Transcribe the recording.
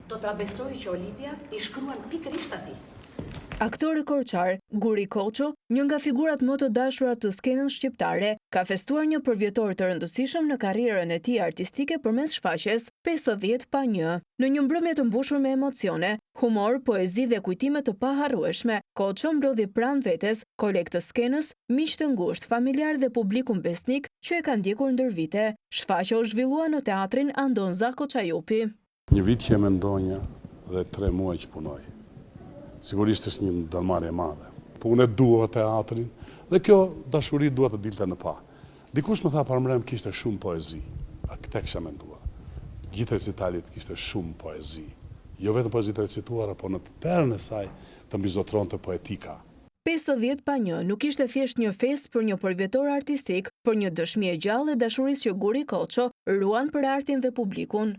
do ta besoj që Olivia i shkruan pikërisht atij. Aktori Korçar, Guri Koço, një nga figurat më të dashura të skenës shqiptare, ka festuar një përvjetor të rëndësishëm në karrierën e tij artistike përmes shfaqjes 50 pa 1. Në një mbrëmje të mbushur me emocione, humor, poezi dhe kujtime të paharrueshme, Koço mblodhi pranë vetes kolegë të skenës, miq të ngushtë, familjar dhe publikun besnik që e ka ndjekur ndër vite. Shfaqja u zhvillua në teatrin Andon Zako Çajupi. Një vit që jam ndonjë dhe 3 muaj që punoj. Sigurisht është një dalmarrje e madhe. Po unë dua teatrin dhe kjo dashuri dua të dilte në pa. Dikush më tha parmrem kishte shumë poezi. A këtë kisha menduar. Gjithë recitalit kishte shumë poezi. Jo vetëm poezi të recituara, po në terën e saj të mbizotronte poetika. 50 pa 1 nuk ishte thjesht një fest për një përvjetor artistik, por një dëshmi e gjallë e dashurisë që Guri Koço ruan për artin dhe publikun.